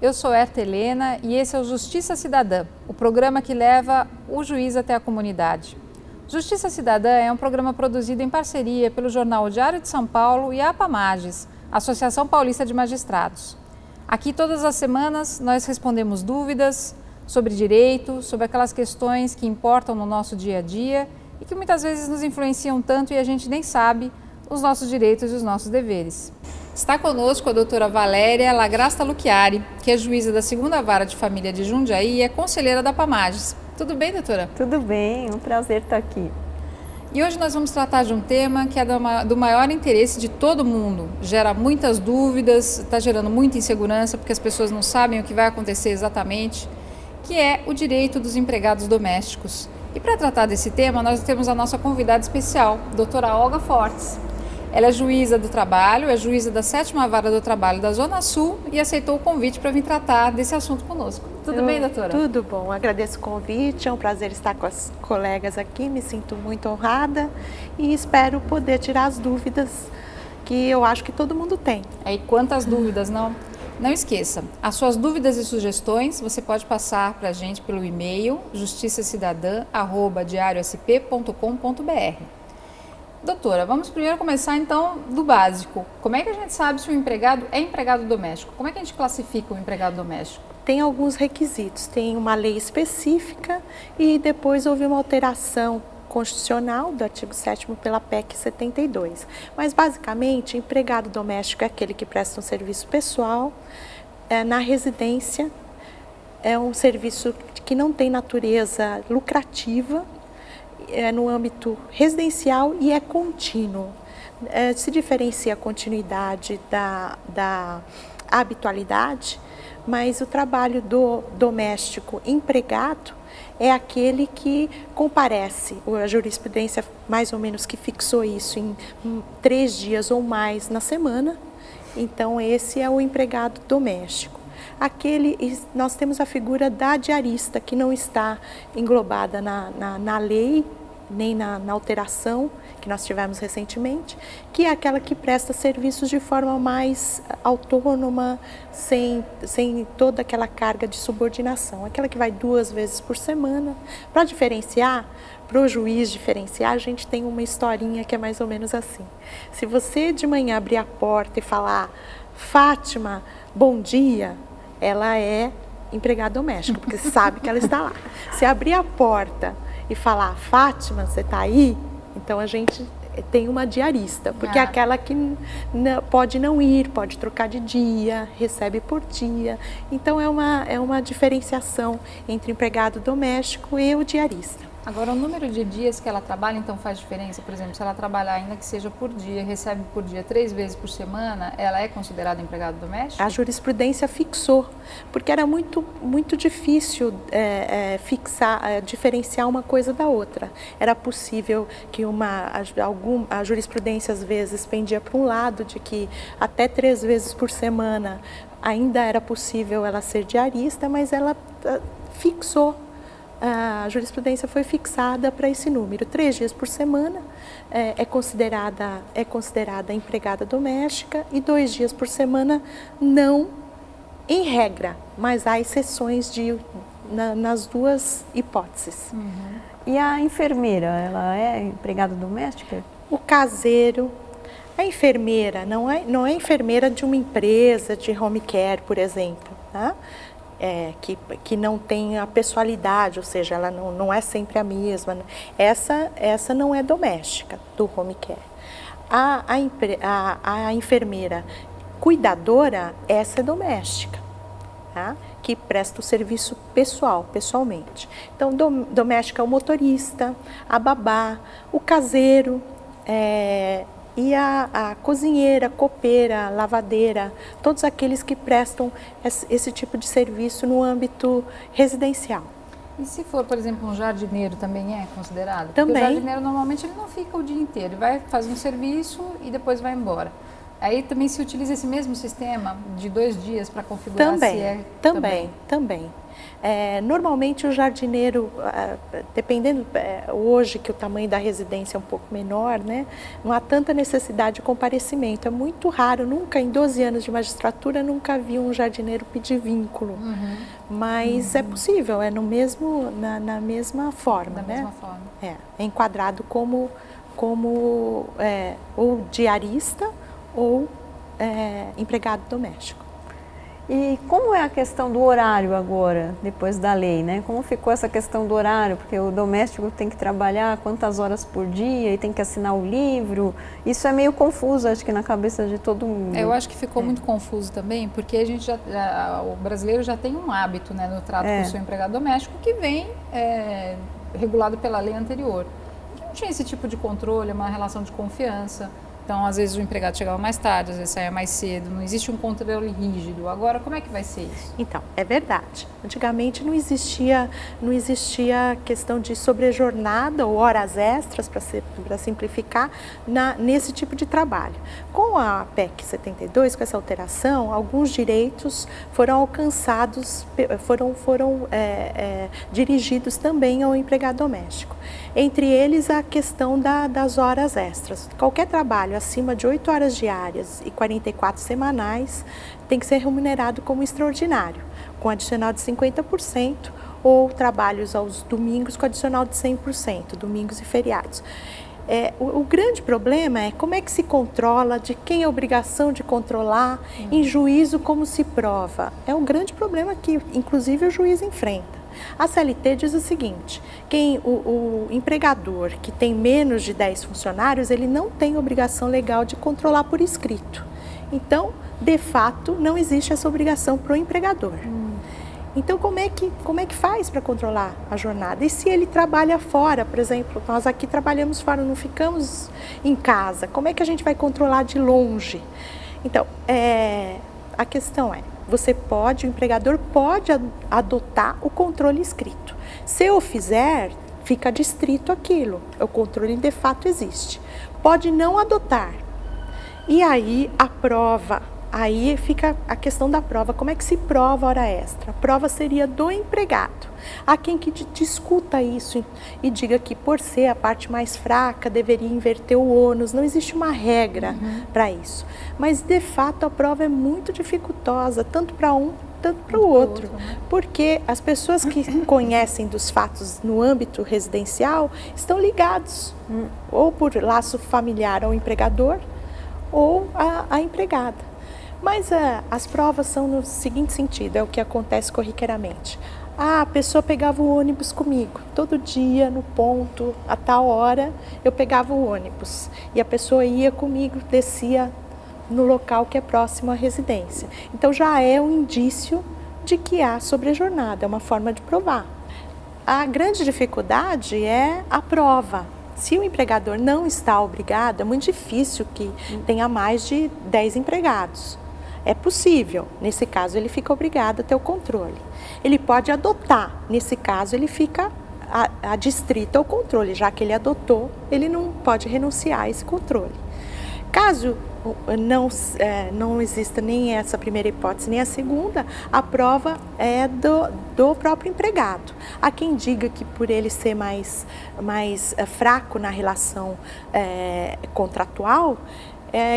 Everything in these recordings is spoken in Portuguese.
eu sou Herta Helena e esse é o Justiça Cidadã, o programa que leva o juiz até a comunidade. Justiça Cidadã é um programa produzido em parceria pelo jornal Diário de São Paulo e a APAMAGES, Associação Paulista de Magistrados. Aqui todas as semanas nós respondemos dúvidas sobre direito, sobre aquelas questões que importam no nosso dia a dia e que muitas vezes nos influenciam tanto e a gente nem sabe os nossos direitos e os nossos deveres. Está conosco a doutora Valéria Lagrasta Lucchiari, que é juíza da 2ª Vara de Família de Jundiaí e é conselheira da APAMAGES. Tudo bem, doutora? Tudo bem, um prazer estar aqui. E hoje nós vamos tratar de um tema que é do maior interesse de todo mundo. Gera muitas dúvidas, está gerando muita insegurança porque as pessoas não sabem o que vai acontecer exatamente, que é o direito dos empregados domésticos. E para tratar desse tema, nós temos a nossa convidada especial, doutora Olga Fortes. Ela é juíza do trabalho, é juíza da 7ª Vara do Trabalho da Zona Sul e aceitou o convite para vir tratar desse assunto conosco. Tudo bem, doutora? Tudo bom, agradeço o convite, é um prazer estar com as colegas aqui, me sinto muito honrada e espero poder tirar as dúvidas que eu acho que todo mundo tem. E quantas dúvidas, não? Não esqueça, as suas dúvidas e sugestões você pode passar para a gente pelo e-mail justiçacidadã@diariosp.com.br. Doutora, vamos primeiro começar então do básico. Como é que a gente sabe se o empregado é empregado doméstico? Como é que a gente classifica o empregado doméstico? Tem alguns requisitos, tem uma lei específica e depois houve uma alteração constitucional do artigo 7º pela PEC 72. Mas basicamente, empregado doméstico é aquele que presta um serviço pessoal na residência, é um serviço que não tem natureza lucrativa, é no âmbito residencial e é contínuo. Se diferencia a continuidade da habitualidade, mas o trabalho do doméstico empregado é aquele que comparece. A jurisprudência mais ou menos que fixou isso em 3 dias ou mais na semana. Então esse é o empregado doméstico. Nós temos a figura da diarista, que não está englobada na lei, nem na alteração que nós tivemos recentemente, que é aquela que presta serviços de forma mais autônoma, sem toda aquela carga de subordinação. Aquela que vai 2 vezes por semana. Para diferenciar, para o juiz diferenciar, a gente tem uma historinha que é mais ou menos assim. Se você de manhã abrir a porta e falar, Fátima, bom dia, ela é empregada doméstica, porque você sabe que ela está lá. Se abrir a porta e falar, Fátima, você está aí? Então a gente tem uma diarista, porque é aquela que pode não ir, pode trocar de dia, recebe por dia. Então é uma diferenciação entre empregado doméstico e o diarista. Agora, o número de dias que ela trabalha, então, faz diferença? Por exemplo, se ela trabalhar ainda que seja por dia, recebe por dia 3 vezes por semana, ela é considerada empregada doméstica? A jurisprudência fixou, porque era muito difícil diferenciar uma coisa da outra. Era possível que a jurisprudência, às vezes, pendia para um lado, de que até 3 vezes por semana ainda era possível ela ser diarista, mas ela fixou. A jurisprudência foi fixada para esse número, 3 dias por semana é considerada empregada doméstica e 2 dias por semana não, em regra, mas há exceções nas 2 hipóteses. Uhum. E a enfermeira, ela é empregada doméstica? O caseiro, a enfermeira não é enfermeira de uma empresa de home care, por exemplo, tá? Que não tem a pessoalidade, ou seja, ela não é sempre a mesma. Essa não é doméstica, do home care. A enfermeira cuidadora, essa é doméstica, tá? Que presta o serviço pessoalmente. Então, doméstica é o motorista, a babá, o caseiro, e a cozinheira, copeira, lavadeira, todos aqueles que prestam esse tipo de serviço no âmbito residencial. E se for, por exemplo, um jardineiro, também é considerado? Também. Porque o jardineiro normalmente ele não fica o dia inteiro, ele vai fazer um serviço e depois vai embora. Aí também se utiliza esse mesmo sistema de 2 dias para configurar Também. Normalmente o jardineiro, dependendo hoje que o tamanho da residência é um pouco menor, né, não há tanta necessidade de comparecimento. É muito raro, nunca em 12 anos de magistratura, nunca vi um jardineiro pedir vínculo. Mas é possível, é no mesmo, na mesma forma. Mesma forma. É enquadrado como ou diarista ou empregado doméstico. E como é a questão do horário agora, depois da lei, né? Como ficou essa questão do horário? Porque o doméstico tem que trabalhar quantas horas por dia e tem que assinar o livro. Isso é meio confuso, acho que na cabeça de todo mundo. Eu acho que ficou muito confuso também, porque a gente o brasileiro já tem um hábito, né, no trato com o seu empregado doméstico que vem regulado pela lei anterior. Não tinha esse tipo de controle, uma relação de confiança. Então, às vezes o empregado chegava mais tarde, às vezes saía mais cedo, não existe um controle rígido. Agora, como é que vai ser isso? Então, é verdade. Antigamente não existia questão de sobrejornada ou horas extras, para simplificar, nesse tipo de trabalho. Com a PEC 72, com essa alteração, alguns direitos foram alcançados, foram dirigidos também ao empregado doméstico. Entre eles, a questão das horas extras. Qualquer trabalho acima de 8 horas diárias e 44 semanais tem que ser remunerado como extraordinário, com adicional de 50%, ou trabalhos aos domingos com adicional de 100%, domingos e feriados. O grande problema é como é que se controla, de quem é a obrigação de controlar, em juízo como se prova. É um grande problema que, inclusive, o juiz enfrenta. A CLT diz o seguinte, o empregador que tem menos de 10 funcionários, ele não tem obrigação legal de controlar por escrito. Então, de fato, não existe essa obrigação para o empregador. Então, como é que faz para controlar a jornada? E se ele trabalha fora, por exemplo, nós aqui trabalhamos fora, não ficamos em casa, como é que a gente vai controlar de longe? Então, a questão o empregador pode adotar o controle escrito. Se eu fizer, fica distrito aquilo, o controle de fato existe. Pode não adotar. E aí a prova, aí fica a questão da prova, como é que se prova a hora extra? A prova seria do empregado. Há quem que discuta isso e diga que por ser a parte mais fraca deveria inverter o ônus, não existe uma regra para isso. Mas de fato a prova é muito dificultosa, tanto para um, tanto para o outro, porque as pessoas que conhecem dos fatos no âmbito residencial estão ligados, ou por laço familiar ao empregador ou à empregada. Mas as provas são no seguinte sentido, é o que acontece corriqueiramente. A pessoa pegava o ônibus comigo, todo dia no ponto, a tal hora eu pegava o ônibus e a pessoa ia comigo, descia no local que é próximo à residência. Então já é um indício de que há sobrejornada, é uma forma de provar. A grande dificuldade é a prova. Se o empregador não está obrigado, é muito difícil que tenha mais de 10 empregados. É possível, nesse caso ele fica obrigado a ter o controle. Ele pode adotar, nesse caso ele fica adstrito ao controle, já que ele adotou, ele não pode renunciar a esse controle. Caso não exista nem essa primeira hipótese, nem a segunda, a prova é do próprio empregado. Há quem diga que por ele ser mais fraco na relação contratual,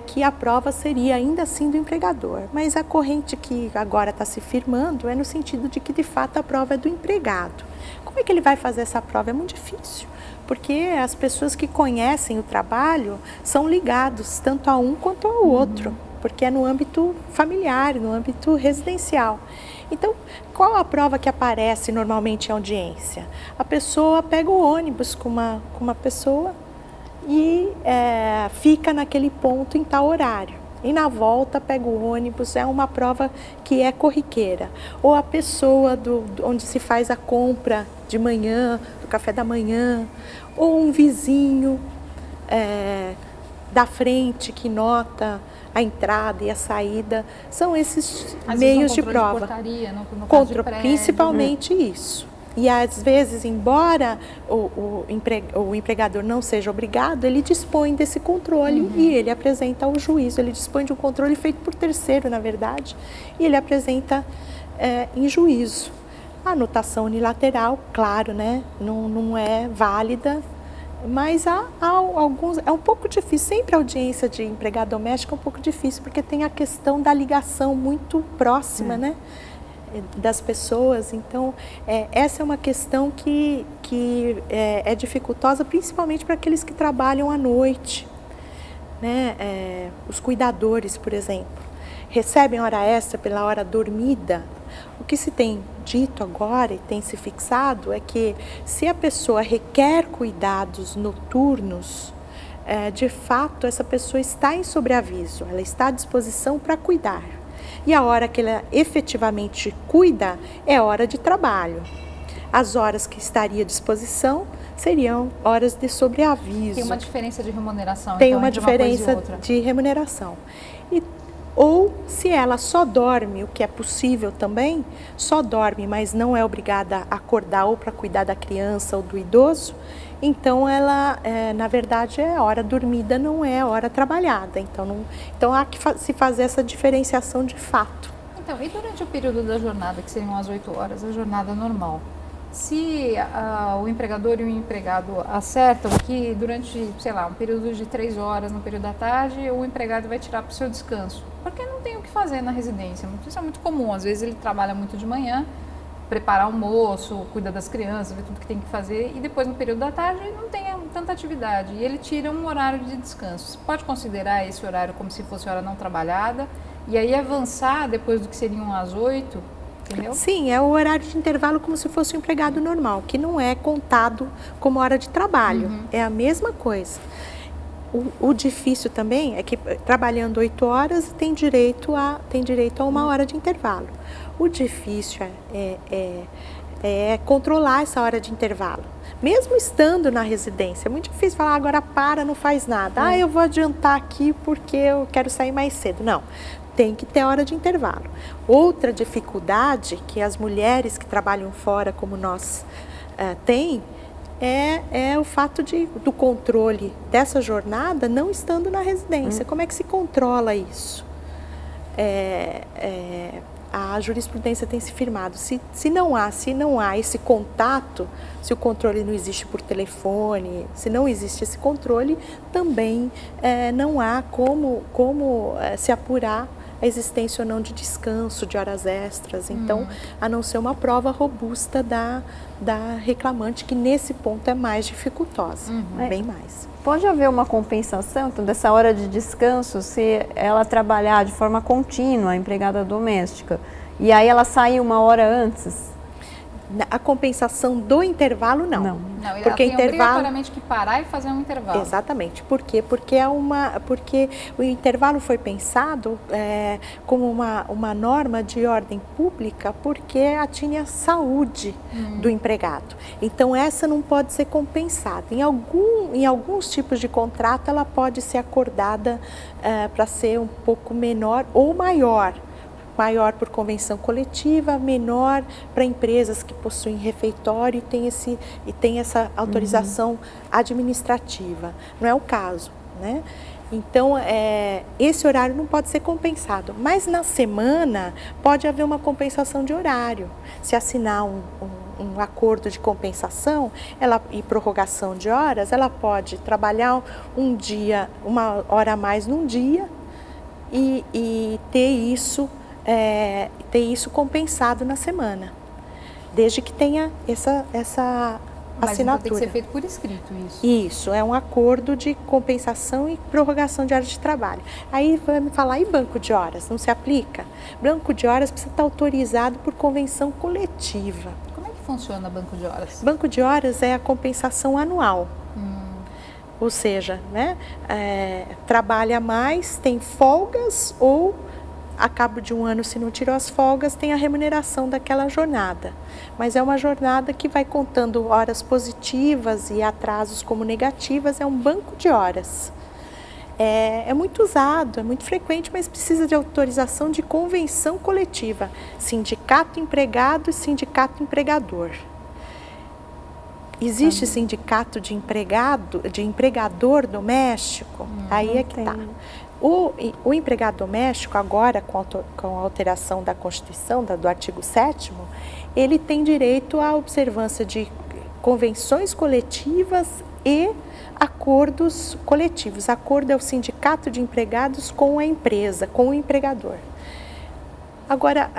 que a prova seria ainda assim do empregador. Mas a corrente que agora está se firmando é no sentido de que de fato a prova é do empregado. Como é que ele vai fazer essa prova? É muito difícil. Porque as pessoas que conhecem o trabalho são ligados tanto a um quanto ao outro, porque é no âmbito familiar, no âmbito residencial. Então, qual a prova que aparece normalmente em audiência? A pessoa pega o ônibus com uma pessoa e fica naquele ponto em tal horário. E na volta pega o ônibus, é uma prova que é corriqueira. Ou a pessoa onde se faz a compra de manhã, do café da manhã, ou um vizinho da frente que nota a entrada e a saída. São esses meios de prova. De portaria, no caso de prédio. Principalmente isso. E às vezes, embora o empregador não seja obrigado, ele dispõe desse controle e ele apresenta ao juízo. Ele dispõe de um controle feito por terceiro, na verdade, e ele apresenta em juízo. A anotação unilateral, claro, né, não é válida, mas há alguns, é um pouco difícil, sempre a audiência de empregado doméstico é um pouco difícil, porque tem a questão da ligação muito próxima, né, das pessoas. Então, essa é uma questão que é dificultosa, principalmente para aqueles que trabalham à noite, né? Os cuidadores, por exemplo, recebem hora extra pela hora dormida. O que se tem dito agora e tem se fixado é que se a pessoa requer cuidados noturnos, de fato essa pessoa está em sobreaviso, ela está à disposição para cuidar. E a hora que ela efetivamente cuida é hora de trabalho. As horas que estaria à disposição seriam horas de sobreaviso. Tem uma diferença de remuneração. Tem então, uma entre uma coisa e diferença outra. de remuneração. Ou se ela só dorme, o que é possível também, só dorme, mas não é obrigada a acordar ou para cuidar da criança ou do idoso, então ela, na verdade, a hora dormida não é a hora trabalhada. Então há que se fazer essa diferenciação de fato. Então, e durante o período da jornada, que seriam as 8 horas, a jornada normal, se o empregador e o empregado acertam que durante, sei lá, um período de 3 horas no período da tarde, o empregado vai tirar para o seu descanso, porque não tem o que fazer na residência. Isso é muito comum, às vezes ele trabalha muito de manhã, prepara almoço, cuida das crianças, vê tudo que tem que fazer, e depois no período da tarde não tem tanta atividade, e ele tira um horário de descanso. Você pode considerar esse horário como se fosse hora não trabalhada, e aí avançar depois do que seriam as 8, entendeu? Sim, é o horário de intervalo como se fosse um empregado normal, que não é contado como hora de trabalho, é a mesma coisa. O difícil também é que trabalhando 8 horas tem direito a 1 hora de intervalo. O difícil é controlar essa hora de intervalo. Mesmo estando na residência, é muito difícil falar, agora para, não faz nada. Eu vou adiantar aqui porque eu quero sair mais cedo. Não, tem que ter hora de intervalo. Outra dificuldade que as mulheres que trabalham fora, como nós, têm, é o fato do controle dessa jornada não estando na residência. Como é que se controla isso? A jurisprudência tem se firmado. Se não há esse contato, se o controle não existe por telefone, se não existe esse controle, também não há como se apurar a existência ou não de descanso, de horas extras. Então, a não ser uma prova robusta da reclamante, que nesse ponto é mais dificultosa, bem mais. Pode haver uma compensação, então, dessa hora de descanso, se ela trabalhar de forma contínua, a empregada doméstica, e aí ela sair 1 hora antes? A compensação do intervalo, não. Não, ele porque tem obrigatoriamente que parar e fazer um intervalo. Exatamente. Por quê? Porque o intervalo foi pensado como uma norma de ordem pública, porque atinge a saúde do empregado. Então, essa não pode ser compensada. Em alguns tipos de contrato, ela pode ser acordada para ser um pouco menor ou maior por convenção coletiva, menor para empresas que possuem refeitório e tem essa autorização administrativa. Não é o caso, né? Então, esse horário não pode ser compensado, mas na semana pode haver uma compensação de horário. Se assinar um acordo de compensação e prorrogação de horas, ela pode trabalhar 1 hora a mais num dia e ter isso compensado na semana, desde que tenha essa Mas assinatura. Então tem que ser feito por escrito isso. Isso, é um acordo de compensação e prorrogação de horas de trabalho. Aí vai me falar, e banco de horas? Não se aplica? Banco de horas precisa estar autorizado por convenção coletiva. Como é que funciona banco de horas? Banco de horas é a compensação anual. Ou seja, né, trabalha mais, tem folgas ou a cabo de 1 ano, se não tirou as folgas, tem a remuneração daquela jornada. Mas é uma jornada que vai contando horas positivas e atrasos como negativas, é um banco de horas. É muito usado, é muito frequente, mas precisa de autorização de convenção coletiva, sindicato empregado e sindicato empregador. Existe sindicato de empregador doméstico? Aí é que está. O empregado doméstico, agora com a alteração da Constituição, do artigo 7º, ele tem direito à observância de convenções coletivas e acordos coletivos. Acordo é o sindicato de empregados com a empresa, com o empregador. Agora,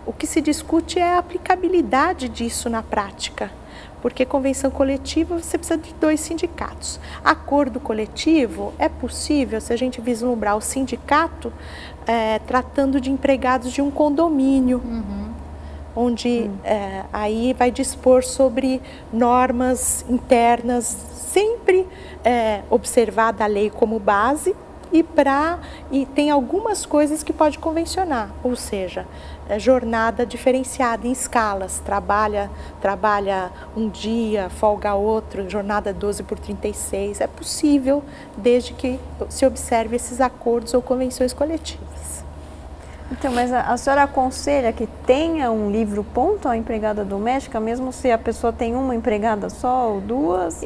o que se discute é a aplicabilidade disso na prática, porque convenção coletiva você precisa de 2 sindicatos. Acordo coletivo é possível se a gente vislumbrar o sindicato tratando de empregados de um condomínio, onde aí vai dispor sobre normas internas, sempre observada a lei como base, e tem algumas coisas que pode convencionar, ou seja, jornada diferenciada em escalas, trabalha um dia, folga outro, jornada 12/36, é possível desde que se observe esses acordos ou convenções coletivas. Então, mas a senhora aconselha que tenha um livro-ponto à empregada doméstica, mesmo se a pessoa tem uma empregada só ou 2?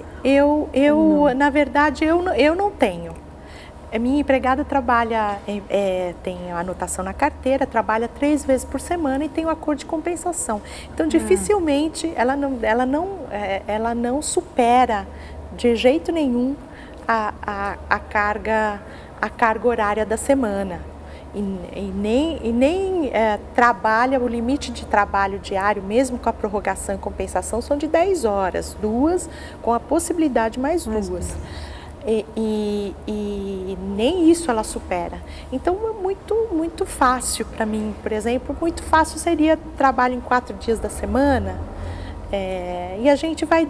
Na verdade, eu não tenho. A minha empregada trabalha, tem a anotação na carteira, trabalha 3 vezes por semana e tem o acordo de compensação. Então, dificilmente, ela não supera de jeito nenhum a carga horária da semana. E nem trabalha, o limite de trabalho diário, mesmo com a prorrogação e compensação, são de 10 horas, 2, com a possibilidade mais 2. E nem isso ela supera. Então é muito fácil para mim, por exemplo, muito fácil seria trabalho em 4 dias da semana, e a gente vai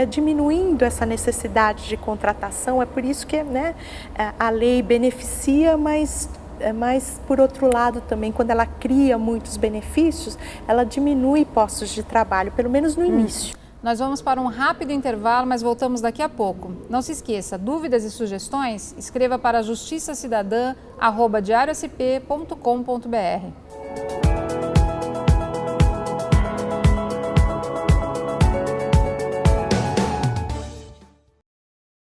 diminuindo essa necessidade de contratação. É por isso que a lei beneficia, mas por outro lado também, quando ela cria muitos benefícios, ela diminui postos de trabalho, pelo menos no início. Nós vamos para um rápido intervalo, mas voltamos daqui a pouco. Não se esqueça, dúvidas e sugestões? Escreva para justiçacidadã@diariosp.com.br.